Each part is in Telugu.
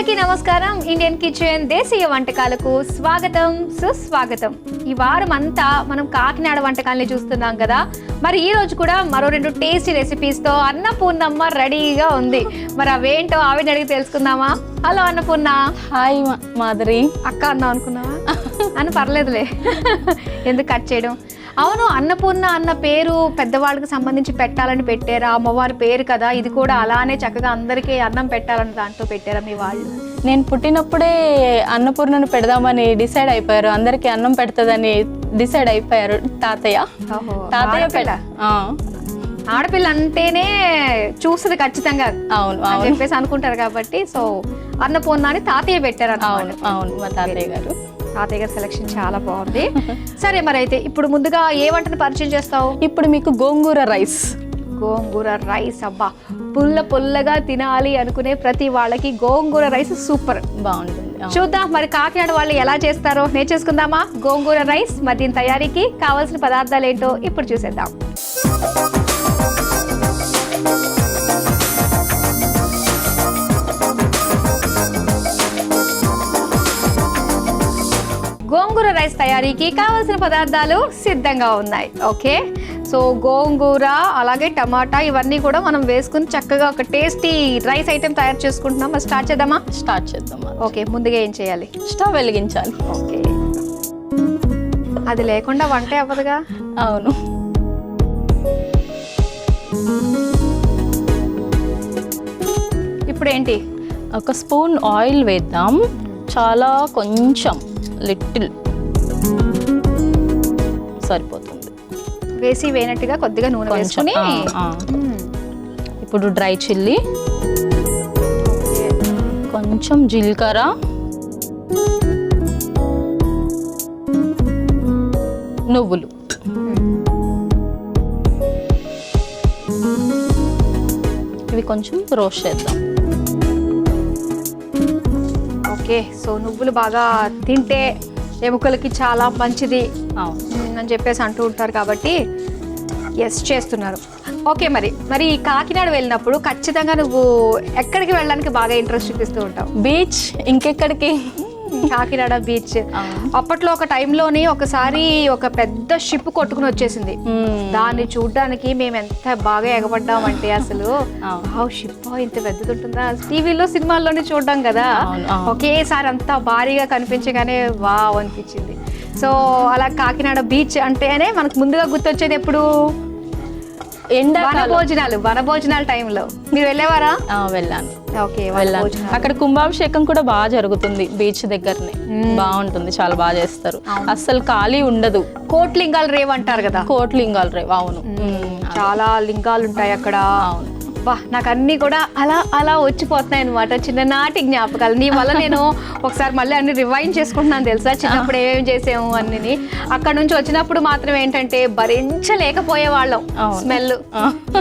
అందరికీ నమస్కారం. ఇండియన్ కిచెన్ దేశీయ వంటకాలకు స్వాగతం, సుస్వాగతం. ఈ వారం అంతా మనం కాకినాడ వంటకాలని చూస్తున్నాం కదా. మరి ఈ రోజు కూడా మరో 2 టేస్టీ రెసిపీస్ తో అన్నపూర్ణమ్మ రెడీగా ఉంది. మరి అవేంటో ఆవిడ అడిగి తెలుసుకుందామా? హలో అన్నపూర్ణ. హాయ్ మాధురి. అక్క అన్నా అనుకున్నావా? అని పర్లేదులే, ఎందుకు కట్ చేయడం. అవును, అన్నపూర్ణ అన్న పేరు పెద్దవాళ్ళకి సంబంధించి పెట్టాలని పెట్టారా? అమ్మవారి పేరు కదా, ఇది కూడా అలానే చక్కగా అందరికీ అన్నం పెట్టాలని దాంట్లో పెట్టారా మీ వాళ్ళు? నేను పుట్టినప్పుడే అన్నపూర్ణను పెడదామని డిసైడ్ అయిపోయారు. అందరికి అన్నం పెడతదని డిసైడ్ అయిపోయారు తాతయ్య. ఆడపిల్ల అంటేనే చూస్తుంది ఖచ్చితంగా, అవును అని చెప్పేసి అనుకుంటారు కాబట్టి సో అన్నపూర్ణ అని తాతయ్య పెట్టారు. అవును, మా తాతయ్య గారు. తాతయ్య గారి సెలక్షన్ చాలా బాగుంది. సరే, మరి అయితే ఇప్పుడు ముందుగా ఏ వంటను పరిచయం చేస్తావు? ఇప్పుడు మీకు గోంగూర రైస్. గోంగూర రైస్, అబ్బా పుల్లగా తినాలి అనుకునే ప్రతి వాళ్ళకి గోంగూర రైస్ సూపర్ బాగుంటుంది. చూద్దాం మరి కాకినాడ వాళ్ళు ఎలా చేస్తారో నేర్చేసుకుందామా గోంగూర రైస్. మరి దీని తయారీకి కావాల్సిన పదార్థాలు ఏంటో ఇప్పుడు చూసేద్దాం. గోంగూర రైస్ తయారీకి కావాల్సిన పదార్థాలు సిద్ధంగా ఉన్నాయి. ఓకే, సో గోంగూర అలాగే టమాటా ఇవన్నీ కూడా మనం వేసుకుని చక్కగా ఒక టేస్టీ రైస్ ఐటెం తయారు చేసుకుంటున్నాం. మరి స్టార్ట్ చేద్దామా? స్టార్ట్ చేద్దాం. ఓకే, ముందుగా ఏం చేయాలి? స్టవ్ వెలిగించాలి. ఓకే, అది లేకుండా వంటే అవ్వదుగా. అవును. ఇప్పుడు ఏంటి? ఒక స్పూన్ ఆయిల్ వేద్దాం. చాలా కొంచెం, లిటిల్ సరిపోతుంది. వేసి వేయనట్టుగా కొద్దిగా నూనె వేసుకుని. ఇప్పుడు డ్రై చిల్లీ, కొంచెం జీలకర్ర, నువ్వులు, ఇవి కొంచెం రోస్ట్ చేద్దాం. ఓకే, సో నువ్వులు బాగా తింటే ఎముకలకి చాలా మంచిది అని చెప్పేసి అంటూ ఉంటారు కాబట్టి ఎస్ చేస్తున్నారు. ఓకే, మరి కాకినాడ వెళ్ళినప్పుడు ఖచ్చితంగా నువ్వు ఎక్కడికి వెళ్ళడానికి బాగా ఇంట్రెస్ట్ చూపిస్తూ ఉంటావు? బీచ్. ఇంకెక్కడికి? కాకినాడ బీచ్. అప్పట్లో ఒక టైంలోని ఒకసారి ఒక పెద్ద షిప్ కొట్టుకుని వచ్చేసింది. దాన్ని చూడడానికి మేము ఎంత బాగా ఎగబడ్డామంటే అసలు షిప్ ఇంత పెద్దది ఉంటుందా, టీవీలో సినిమాల్లోనే చూడడం కదా, ఒకేసారి అంతా భారీగా కనిపించగానే వావ్ అనిపించింది. సో అలా కాకినాడ బీచ్ అంటేనే మనకు ముందుగా గుర్తొచ్చేది ఎప్పుడు? వనభోజనాల టైంలో మీరు వెళ్ళేవారా? వెళ్ళాను. ఓకే, వెళ్ళాను. అక్కడ కుంభాభిషేకం కూడా బాగా జరుగుతుంది బీచ్ దగ్గరనే. బాగుంటుంది, చాలా బాగా చేస్తారు. అస్సలు ఖాళీ ఉండదు. కోట్లింగాల రేవ్ అంటారు కదా. కోట్లింగాల రేవ్, అవును. చాలా లింగాలు ఉంటాయి అక్కడ. అవును. నాకు అన్ని కూడా అలా వచ్చిపోతున్నాయి అనమాట, చిన్ననాటి జ్ఞాపకాలు. నీ వల్ల నేను ఒకసారి మళ్ళీ అన్ని రివైండ్ చేసుకుంటున్నాను తెలుసా, చిన్నప్పుడు ఏమేమి చేసాము అన్ని. అక్కడ నుంచి వచ్చినప్పుడు మాత్రం ఏంటంటే భరించలేకపోయే వాళ్ళం స్మెల్.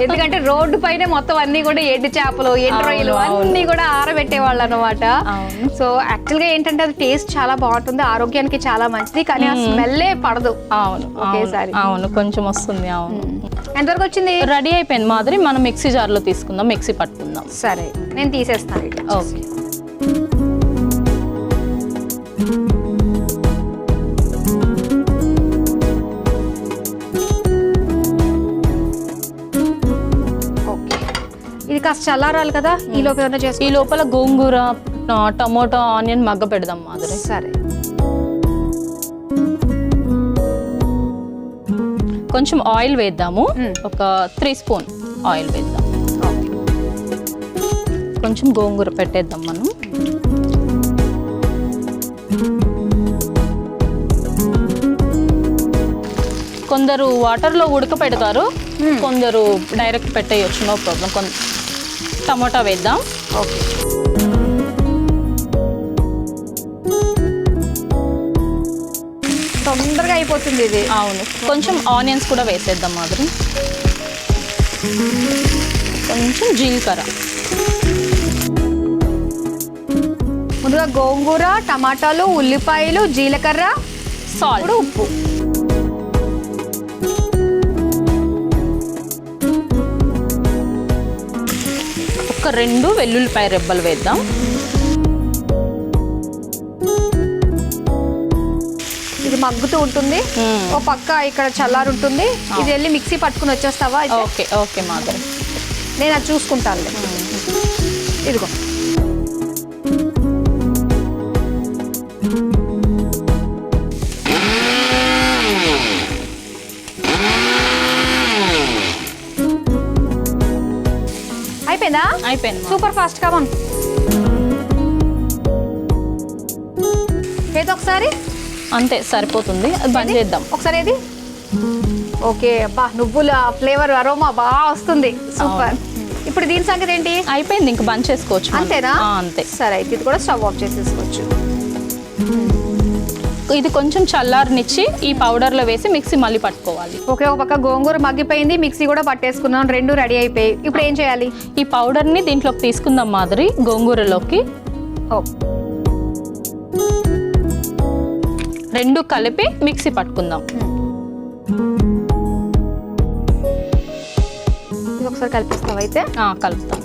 ఎందుకంటే రోడ్డు పైన మొత్తం అన్ని కూడా ఎండు చేపలు, ఎండు రొయ్యలు అన్ని కూడా ఆరబెట్టేవాళ్ళు అనమాట. సో యాక్చువల్ గా ఏంటంటే అది టేస్ట్ చాలా బాగుంటుంది, ఆరోగ్యానికి చాలా మంచిది, కానీ ఆ స్మెల్లే పడదు. అవును, ఒకేసారి. అవును, కొంచెం వస్తుంది. అవును. ఎంతవరకు వచ్చింది? రెడీ అయిపోయింది మాదిరి. మనం మిక్సీ జార్లో తీసుకుందాం, మిక్సీ పట్టుకుందాం. సరే, నేను తీసేస్తాను. ఓకే. ఓకే, ఇది కాస్త చల్లారాలి కదా. ఈ లోపల ఏమైనా చేసి ఈ లోపల గోంగూర, టమోటా, ఆనియన్ మగ్గ పెడదాం మాదిరి. సరే, కొంచెం ఆయిల్ వేద్దాము. ఒక 3 స్పూన్ ఆయిల్ వేద్దాం. కొంచెం గోంగూర పెట్టేద్దాం మనం. కొందరు వాటర్లో ఉడకపెడతారు, కొందరు డైరెక్ట్ పెట్టేయచ్చు, నో ప్రాబ్లం. టమోటా వేద్దాం. ఓకే, తొందరగా అయిపోతుంది ఇది. అవును, కొంచెం ఆనియన్స్ కూడా వేసేద్దాం మాదిరి. కొంచెం జీలకర్ర, ముందుగా గోంగూర, టమాటాలు, ఉల్లిపాయలు, జీలకర్ర, సాల్ట్, ఉప్పు. ఒక 2 వెల్లుల్లిపాయ రెబ్బలు వేద్దాం. మగ్గుతూ ఉంటుంది, ఓ పక్క ఇక్కడ చల్లారు ఉంటుంది. ఇది వెళ్ళి మిక్సీ పట్టుకుని వచ్చేస్తావా? ఓకే ఓకే మాధురి, నేను అది చూసుకుంటాను. ఇదిగో అయిపోయిందా? అయిపోయింది. Super fast. కమన్, ఏదో ఒకసారి అంతే సరిపోతుంది. అది బంద్ చేద్దాం ఒకసారి. ఏది? ఓకే, అబ్బా నువ్వుల ఫ్లేవర్ అరోమా బాగా వస్తుంది. సూపర్. ఇప్పుడు దీని సంగతి ఏంటి? అయిపోయింది, ఇంకా బంద్ చేసుకోవచ్చు. అంతేనా? అంతే. సరే అయితే ఇది కూడా స్టవ్ ఆఫ్ చేసేసుకోవచ్చు. ఇది కొంచెం చల్లారనిచ్చి ఈ పౌడర్లో వేసి మిక్సీ మళ్ళీ పట్టుకోవాలి. ఓకే, ఒక పక్క గోంగూర మగ్గిపోయింది, మిక్సీ కూడా పట్టేసుకున్నాం, రెండు రెడీ అయిపోయి. ఇప్పుడు ఏం చేయాలి? ఈ పౌడర్ని దీంట్లోకి తీసుకుందాం మాధురి, గోంగూరలోకి. రెండు కలిపి మిక్సీ పట్టుకుందాం. ఇది ఒకసారి కలిపిస్తాం అయితే. కలుపుతాం.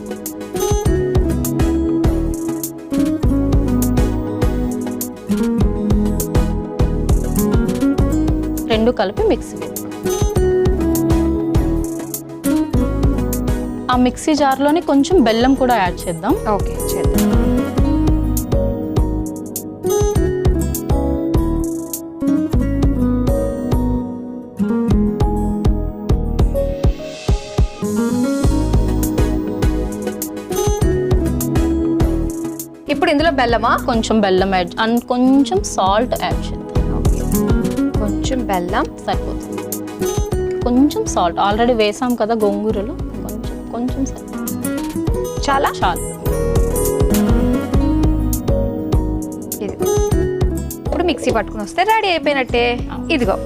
రెండు కలిపి మిక్సీ. ఆ మిక్సీ జార్లోని కొంచెం బెల్లం కూడా యాడ్ చేద్దాం. ఓకే చేద్దాం. ఇప్పుడు ఇందులో బెల్లమా? కొంచెం బెల్లం యాడ్ అండ్ కొంచెం సాల్ట్ యాడ్ చేద్దాం. కొంచెం బెల్లం సరిపోతుంది. కొంచెం సాల్ట్ ఆల్రెడీ వేసాం కదా గోంగూరలో, కొంచెం కొంచెం చాలా చాలు. ఇది ఇప్పుడు మిక్సీ పట్టుకుని వస్తే రెడీ అయిపోయినట్టే. ఇదిగో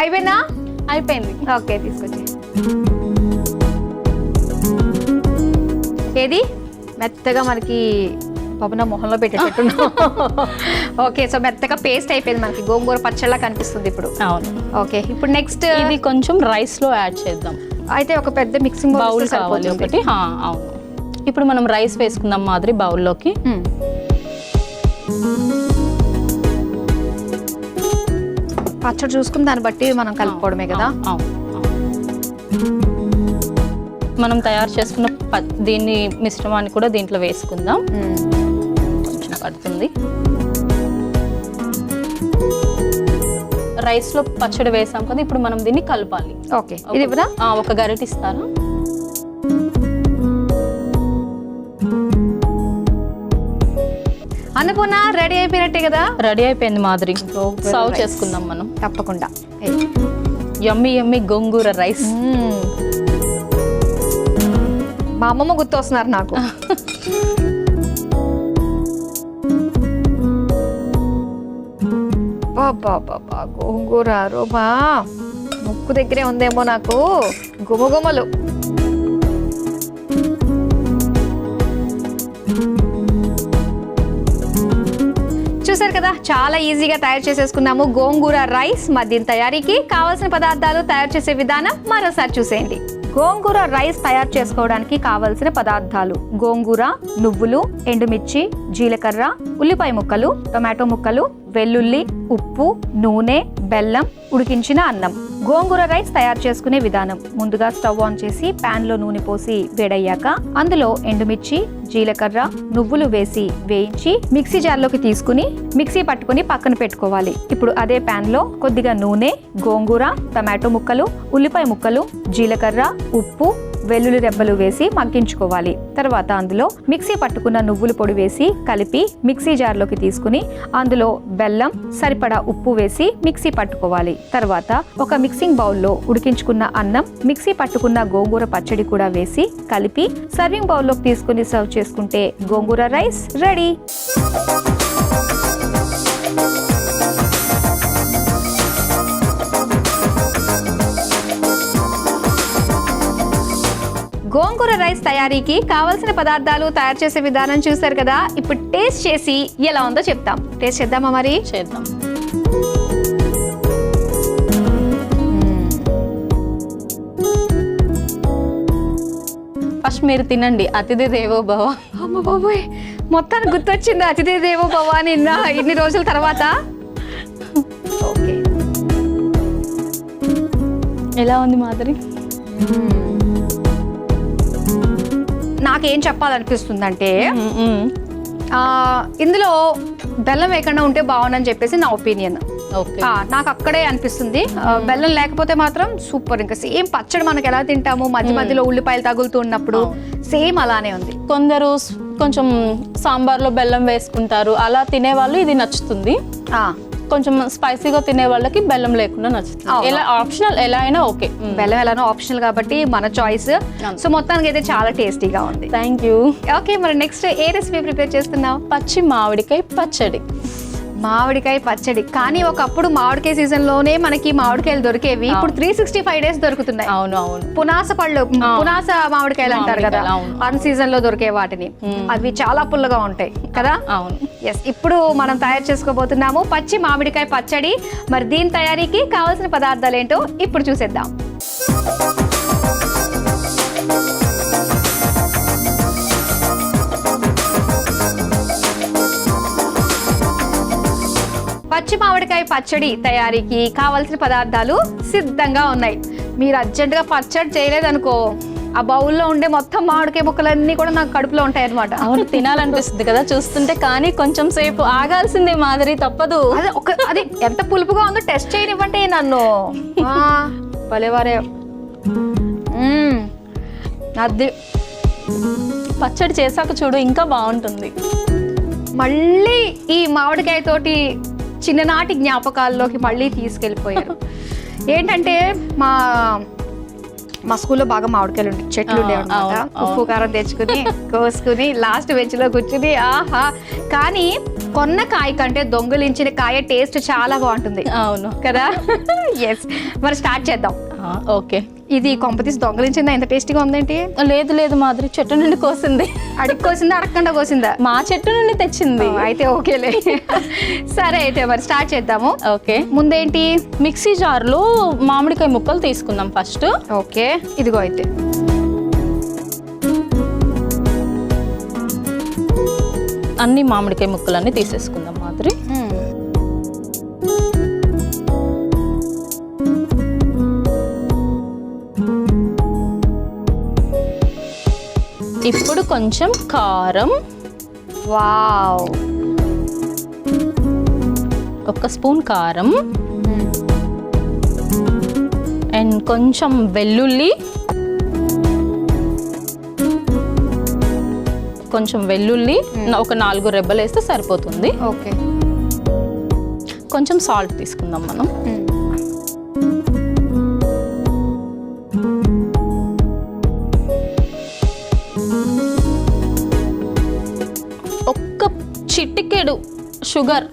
అయిపోయిందా? అయిపోయింది. ఓకే తీసుకొచ్చి. ఏది మెత్తగా మనకి పవన మొహంలో పెట్టేటట్టున్నాం. ఓకే, సో మెత్తగా పేస్ట్ అయిపోయింది, మనకి గోంగూర పచ్చళ్ళ కనిపిస్తుంది ఇప్పుడు. అవును. ఓకే, ఇప్పుడు నెక్స్ట్ ఇది కొంచెం రైస్లో యాడ్ చేద్దాం. అయితే ఒక పెద్ద మిక్సింగ్ బౌల్ కావాలి ఒకటి. అవును. ఇప్పుడు మనం రైస్ వేసుకుందాం మాదిరి బౌల్లోకి. పచ్చడి చూసుకుని దాన్ని బట్టి మనం కలుపుకోవడమే కదా. మనం తయారు చేసుకున్న దీన్ని మిశ్రమాన్ని కూడా దీంట్లో వేసుకుందాం. కొంచెం పడుతుంది. రైస్లో పచ్చడి వేసాం కదా, ఇప్పుడు మనం దీన్ని కలపాలి. ఓకే, ఇది ఇవ్వరా? ఒక గరిటె ఇస్తారా? అన్నపూర్ణ రెడీ అయిపోయినట్టే కదా? రెడీ అయిపోయింది మాదిరి. సర్వ్ చేసుకుందాం మనం. తప్పకుండా. యమ్మీ యమ్మీ గోంగూర రైస్. మా అమ్మమ్మ గుర్తు వస్తున్నారు నాకు. బాబా గోంగూర రోమా ముక్కు దగ్గరే ఉందేమో నాకు గుమగుమలు. చూసారు కదా, చాలా ఈజీగా తయారు చేసేసుకున్నాము గోంగూర రైస్. మరి దీని తయారీకి కావాల్సిన పదార్థాలు, తయారు చేసే విధానం మరోసారి చూసేయండి. గోంగూర రైస్ తయారు చేసుకోవడానికి కావలసిన పదార్థాలు: గోంగూర, నువ్వులు, ఎండుమిర్చి, జీలకర్ర, ఉల్లిపాయ ముక్కలు, టొమాటో ముక్కలు, వెల్లుల్లి, ఉప్పు, నూనె, బెల్లం, ఉడికించిన అన్నం. గోంగూర రైస్ తయారు చేసుకునే విధానం: ముందుగా స్టవ్ ఆన్ చేసి పాన్ లో నూనె పోసి వేడయ్యాక అందులో ఎండుమిర్చి, జీలకర్ర, నువ్వులు వేసి వేయించి మిక్సీ జార్లోకి తీసుకుని మిక్సీ పట్టుకుని పక్కన పెట్టుకోవాలి. ఇప్పుడు అదే పాన్ లో కొద్దిగా నూనె, గోంగూర, టమాటో ముక్కలు, ఉల్లిపాయ ముక్కలు, జీలకర్ర, ఉప్పు, వెల్లుల్లి రెబ్బలు వేసి మగ్గించుకోవాలి. తర్వాత అందులో మిక్సీ పట్టుకున్న నువ్వుల పొడి వేసి కలిపి మిక్సీ జార్లోకి తీసుకుని అందులో బెల్లం, సరిపడా ఉప్పు వేసి మిక్సీ పట్టుకోవాలి. తర్వాత ఒక మిక్సింగ్ బౌల్లో ఉడికించుకున్న అన్నం, మిక్సీ పట్టుకున్న గోంగూర పచ్చడి కూడా వేసి కలిపి సర్వింగ్ బౌల్లోకి తీసుకుని సర్వ్ చేసుకుంటే గోంగూర రైస్ రెడీ. గోంగూర రైస్ తయారీకి కావలసిన పదార్థాలు, తయారు చేసే విధానం చూసారు కదా. ఇప్పుడు టేస్ట్ చేసి ఎలా ఉందో చెప్తాం. టేస్ట్ చేద్దామా? మరి చేద్దాం. ఫస్ట్ మీరు తినండి, అతిథి దేవో భవ. అమ్మ బాబోయ్, మొత్తానికి గుర్తొచ్చింది అతిథి దేవో భవ అని ఇన్ని రోజుల తర్వాత. ఓకే, ఎలా ఉంది మాధురి? నాకేం చెప్పాలనిపిస్తుందంటే ఇందులో బెల్లం వేయకుండా ఉంటే బాగుండని చెప్పేసి నా ఒపీనియన్. నాకు అక్కడే అనిపిస్తుంది. బెల్లం లేకపోతే మాత్రం సూపర్. ఇంకా సేమ్ పచ్చడి మనకి ఎలా తింటాము, మధ్య మధ్యలో ఉల్లిపాయలు తగులుతూ ఉన్నప్పుడు సేమ్ అలానే ఉంది. కొందరు కొంచెం సాంబార్లో బెల్లం వేసుకుంటారు, అలా తినేవాళ్ళు ఇది నచ్చుతుంది. కొంచెం స్పైసీగా తినే వాళ్ళకి బెల్లం లేకుండా నచ్చుతుంది. ఎలా ఆప్షనల్, ఎలా అయినా ఓకే. బెల్లం ఎలానో ఆప్షనల్ కాబట్టి మన చాయిస్. సో మొత్తానికి అయితే చాలా టేస్టీగా ఉంది. Thank you. ఓకే, మరి నెక్స్ట్ ఏ రెసిపీ ప్రిపేర్ చేస్తున్నావు? పచ్చి మామిడికాయ పచ్చడి. మామిడికాయ పచ్చడి. కానీ ఒకప్పుడు మామిడికాయ సీజన్ లోనే మనకి మామిడికాయలు దొరికేవి, ఇప్పుడు 365 days దొరుకుతున్నాయి. అవును అవును. పునాస పళ్ళు, పునాస మామిడికాయలు అంటారు కదా, అన్ సీజన్ లో దొరికే వాటిని. అవి చాలా పుల్లగా ఉంటాయి కదా. అవును. ఎస్, ఇప్పుడు మనం తయారు చేసుకోబోతున్నాము పచ్చి మామిడికాయ పచ్చడి. మరి దీని తయారీకి కావాల్సిన పదార్థాలు ఏంటో ఇప్పుడు చూసేద్దాం. పచ్చి మామిడికాయ పచ్చడి తయారీకి కావాల్సిన పదార్థాలు సిద్ధంగా ఉన్నాయి. మీరు అర్జెంటుగా పచ్చడి చేయలేదనుకో, ఆ బౌల్లో ఉండే మొత్తం మామిడికాయ ముక్కలన్నీ కూడా నాకు కడుపులో ఉంటాయి అనమాట. అవును, తినాలనిపిస్తుంది కదా చూస్తుంటే, కానీ కొంచెం సేపు ఆగాల్సిందే మాదిరి, తప్పదు. అది ఎంత పులుపుగా ఉందో టెస్ట్ చేయనివ్వండి నన్ను. భలేవారే. అది పచ్చడి చేశాక చూడు ఇంకా బాగుంటుంది. మళ్ళీ ఈ మామిడికాయ తోటి చిన్ననాటి జ్ఞాపకాల్లోకి మళ్ళీ తీసుకెళ్ళిపోయారు. ఏంటంటే మా స్కూల్లో బాగా మామిడికాయలు ఉండే చెట్లు ఉండేవన్నమాట. ఉప్పు కారం తెచ్చుకుని కోసుకుని లాస్ట్ బెంచ్ లో కూర్చుని ఆహా. కానీ కొన్న కాయ కంటే దొంగలించిన కాయ టేస్ట్ చాలా బాగుంటుంది. అవును కదా. ఎస్, మరి స్టార్ట్ చేద్దాం. ఓకే. ఇది కొంపతీసి దొంగలించిందా? ఎంత టేస్టీగా ఉందేంటి? లేదు లేదు మాదిరి, చెట్టు నుండి కోసింది. అడిగి కోసిందా, అడగకుండా కోసిందా? మా చెట్టు నుండి తెచ్చింది. అయితే ఓకేలే. సరే, అయితే మరి స్టార్ట్ చేద్దాము. ఓకే. ముందేంటి? మిక్సీ జార్లో మామిడికాయ ముక్కలు తీసుకుందాం ఫస్ట్. ఓకే, ఇదిగో అయితే అన్ని మామిడికాయ ముక్కలన్నీ తీసేసుకుందాం మాదిరి. ఇప్పుడు కొంచెం కారం. వావ్. 1 స్పూన్ కారం అండ్ కొంచెం వెల్లుల్లి. ఒక 4 రెబ్బలు వేస్తే సరిపోతుంది. ఓకే. కొంచెం సాల్ట్ తీసుకుందాం మనం. చిటికెడు షుగర్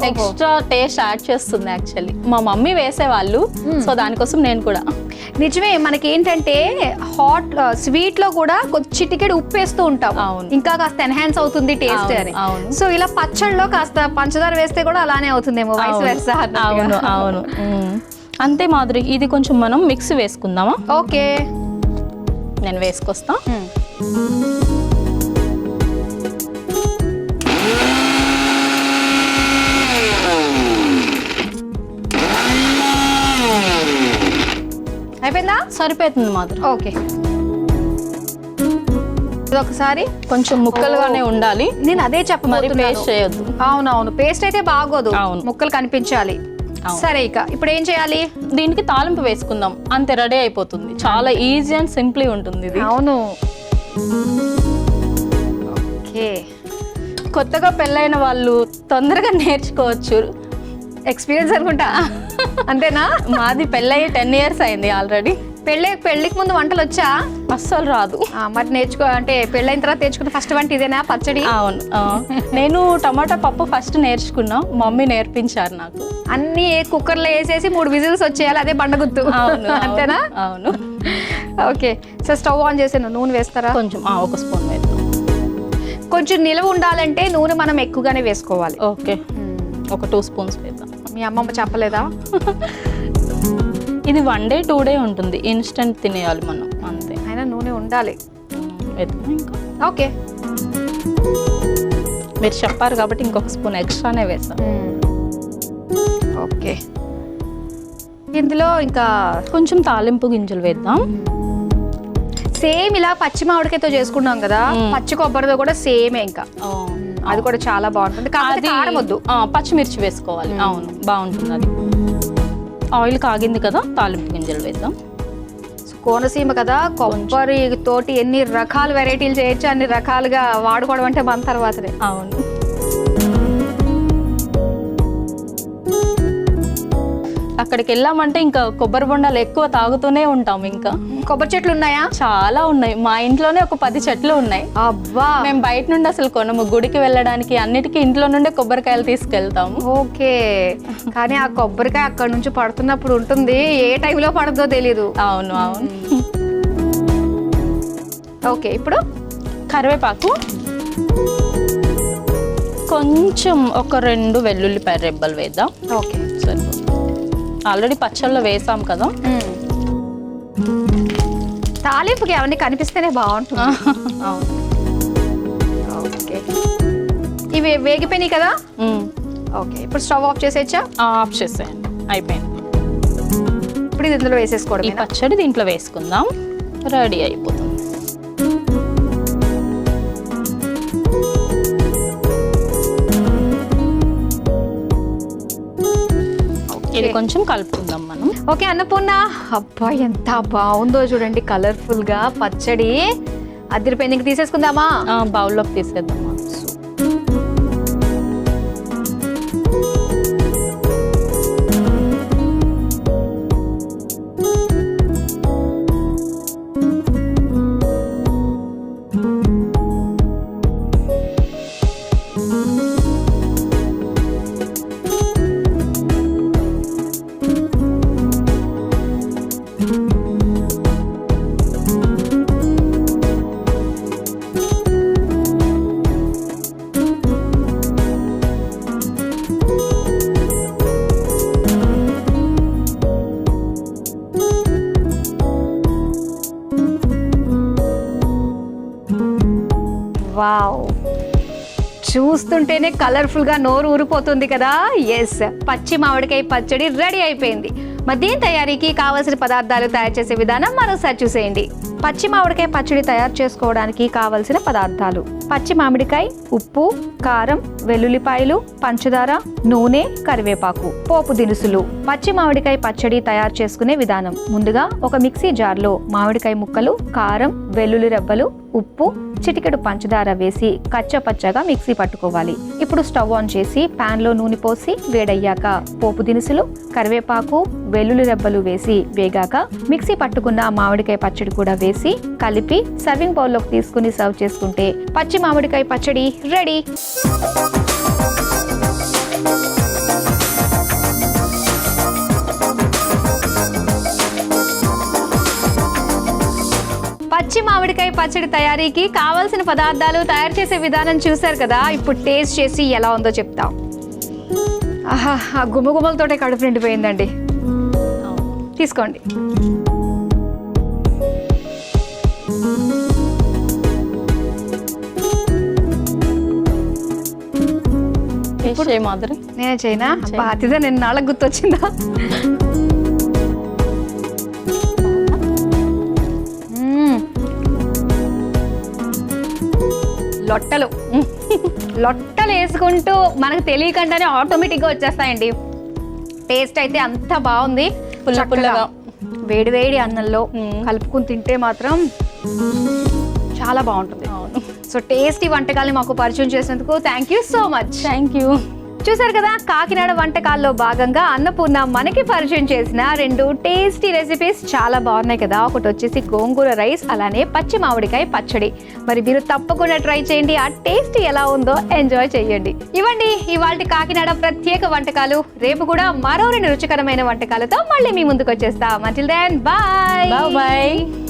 ఎక్స్ట్రా టేస్ట్ యాడ్ చేస్తుంది. యాక్చువల్లీ మా మమ్మీ వేసేవాళ్ళు, సో దానికోసం నేను కూడా. నిజమే, మనకి ఏంటంటే హాట్ స్వీట్ లో కూడా చిటికెడు ఉప్పు వేస్తూ ఉంటాం, ఇంకా కాస్త ఎన్హాన్స్ అవుతుంది టేస్ట్ అని. సో ఇలా పచ్చళ్ళలో కాస్త పంచదార వేస్తే కూడా అలానే అవుతుందేమో, వైస్ వెర్సా. అవును అవును. అంతే మాదిరి. ఇది కొంచెం మనం మిక్స్ వేసుకుందామా? ఓకే, నేను వేసుకొస్తా. అయిపోయిందా? సరిపోతుంది మాదిరి. ఓకే, ఒకసారి కొంచెం ముక్కలుగానే ఉండాలి. నేను అదే చెప్పమని, పేస్ట్ చేయొద్దు. అవునవును, పేస్ట్ అయితే బాగోదు, ముక్కలు కనిపించాలి. సరే, ఇక ఇప్పుడు ఏం చేయాలి? దీనికి తాలింపు వేసుకుందాం, అంతే, రెడీ అయిపోతుంది. చాలా ఈజీ అండ్ సింప్లీ ఉంటుంది ఇది. అవును. ఓకే, కొత్తగా పెళ్ళైన వాళ్ళు తొందరగా నేర్చుకోవచ్చు. ఎక్స్పీరియన్స్ అనుకుంటా. అంతేనా? మాది పెళ్ళయి 10 years అయింది ఆల్రెడీ. పెళ్ళికి ముందు వంటలు వచ్చా? అస్సలు రాదు. మరి నేర్చుకో అంటే పెళ్ళైన తర్వాత నేర్చుకున్న ఫస్ట్ వంట ఇదేనా, పచ్చడి? అవును. నేను టమాటా పప్పు ఫస్ట్ నేర్చుకున్నా, మమ్మీ నేర్పించారు నాకు. అన్ని కుక్కర్లో వేసేసి 3 విజిల్స్ వచ్చేయాలి, అదే బండగుత్తు. అంతేనా? అవును. ఓకే, సో స్టవ్ ఆన్ చేసాను. నూనె వేస్తారా? కొంచెం 1 స్పూన్ వేద్దాం. కొంచెం నిలవ ఉండాలంటే నూనె మనం ఎక్కువగానే వేసుకోవాలి. ఓకే, ఒక 2 స్పూన్స్ వేద్దాం. మీ అమ్మమ్మ చెప్పలేదా? ఇది 1 day 2 day ఉంటుంది, ఇన్స్టెంట్ తినేయాలి మనం, అంతే. అయినా నూనె ఉండాలి. వేద్దాం ఇంకా. ఓకే. మీరు చెప్పారు కాబట్టి ఇంకొక స్పూన్ ఎక్స్ట్రానే వేసాను. ఓకే. ఇందులో ఇంకా కొంచెం తాలింపు గింజలు వేద్దాం. సేమ్ ఇలా పచ్చి మామిడికాయతో చేసుకున్నాం కదా, పచ్చి కొబ్బరితో కూడా సేమే ఇంకా. అది కూడా చాలా బాగుంటుంది. కాకపోతే కారం వద్దు, పచ్చిమిర్చి వేసుకోవాలి. అవును, బాగుంటుంది అది. ఆయిల్ కాగింది కదా, తాలింపు గింజలు వేద్దాం. కోనసీమ కదా, కొబ్బరి తోటి ఎన్ని రకాల వెరైటీలు చేయొచ్చు, అన్ని రకాలుగా వాడుకోవడం అంటే మన తర్వాతనే. అవును. అక్కడికి వెళ్ళామంటే ఇంకా కొబ్బరి బొండాలు ఎక్కువ తాగుతూనే ఉంటాం. ఇంకా కొబ్బరి చెట్లు ఉన్నాయా? చాలా ఉన్నాయి. మా ఇంట్లోనే ఒక 10 చెట్లు ఉన్నాయి. అబ్బా. మేము బయట నుండి అసలు కొనము. గుడికి వెళ్ళడానికి అన్నిటికీ ఇంట్లో నుండే కొబ్బరికాయలు తీసుకెళ్తాము. ఓకే. కానీ ఆ కొబ్బరికాయ అక్కడ నుంచి పడుతున్నప్పుడు ఉంటుంది, ఏ టైంలో పడుతుందో తెలీదు. అవును అవును. ఓకే. ఇప్పుడు కరివేపాకు, కొంచెం ఒక 2 వెల్లుల్లిపాయ రెబ్బలు వేద్దాం. ఓకే, సరిపోతుంది. ఆల్రెడీ పచ్చళ్ళలో వేసాం కదా. తాలింపుకి అవన్నీ కనిపిస్తేనే బాగుంటుంది. అవును. ఓకే, ఇవి వేగిపోయినాయి కదా. ఓకే, ఇప్పుడు స్టవ్ ఆఫ్ చేసేచ్చా? ఆఫ్ చేసేయండి, అయిపోయింది. ఇప్పుడు ఇది ఇందులో వేసేసుకోవడం. ఈ పచ్చడి దీంట్లో వేసుకుందాం, రెడీ అయిపోతుంది. ఇది కొంచెం కలుపుకుందాం మనం. ఓకే అన్నపూర్ణ, అబ్బా ఎంత బాగుందో చూడండి, కలర్ఫుల్ గా పచ్చడి అదిరిపోయింది. ఇంక తీసేసుకుందామా? బౌల్లోకి తీసేద్దామా. వావ్, చూస్తుంటేనే కలర్ఫుల్ గా నోరు ఊరిపోతుంది కదా. ఎస్, పచ్చి మామిడికాయ పచ్చడి రెడీ అయిపోయింది. మరి దీని తయారీకి కావలసిన పదార్థాలు, తయారు చేసే విధానం మరోసారి చూసేయండి. పచ్చి మామిడికాయ పచ్చడి తయారు చేసుకోవడానికి కావలసిన పదార్థాలు: పచ్చి మామిడికాయ, ఉప్పు, కారం, వెల్లుల్లిపాయలు, పంచదార, నూనె, కరివేపాకు. పోపు దినుసులు. పచ్చి మామిడికాయ పచ్చడి తయారు చేసుకునే విధానం: ముందుగా ఒక మిక్సీ జార్లో మామిడికాయ ముక్కలు, కారం, వెల్లుల్లి రెబ్బలు, ఉప్పు, చిటికెడు పంచదార వేసి కచ్చపచ్చగా మిక్సీ పట్టుకోవాలి. ఇప్పుడు స్టవ్ ఆన్ చేసి పాన్ లో నూనె పోసి వేడయ్యాక పోపు దినుసులు, కరివేపాకు, వెల్లుల్లి రెబ్బలు వేసి వేగాక మిక్సీ పట్టుకున్న మామిడికాయ పచ్చడి కూడా వేసి కలిపి సర్వింగ్ బౌల్లోకి తీసుకుని సర్వ్ చేసుకుంటే పచ్చి మామిడికాయ పచ్చడి రెడీ. పచ్చి మామిడికాయ పచ్చడి తయారీకి కావాల్సిన పదార్థాలు, తయారు చేసే విధానం చూసారు కదా. ఇప్పుడు టేస్ట్ చేసి ఎలా ఉందో చెప్తాం. ఆహా, ఆ గుమగుమలతోటే కడుపు నిండిపోయిందండి. తీసుకోండి. మాదిరి నేనే చేయనా? బాధ్యత నేను నాళ్ళకు గుర్తొచ్చిందా? లొట్టలు లొట్టలు వేసుకుంటూ మనకు తెలియకుండానే ఆటోమేటిక్గా వచ్చేస్తాయండి. టేస్ట్ అయితే అంత బాగుంది. పుల్లగా వేడి వేడి అన్నంలో కలుపుకుని తింటే మాత్రం చాలా బాగుంటుంది. అవును. సో టేస్టీ వంటకాలని మాకు పరిచయం చేసినందుకు thank you so much. Thank you. చూసారు కదా, కాకినాడ వంటకాల్లో భాగంగా అన్నపూర్ణ మనకి పరిచయం చేసిన 2 టేస్టీ రెసిపీస్ చాలా బాగున్నాయి కదా. ఒకటి వచ్చేసి గోంగూర రైస్, అలానే పచ్చి మామిడికాయ పచ్చడి. మరి మీరు తప్పకుండా ట్రై చేయండి, ఆ టేస్ట్ ఎలా ఉందో ఎంజాయ్ చేయండి. ఇవ్వండి ఇవాల్టి కాకినాడ ప్రత్యేక వంటకాలు. రేపు కూడా మరో 2 రుచికరమైన వంటకాలతో మళ్ళీ మీ ముందుకు వచ్చేస్తాం. Until then, bye bye.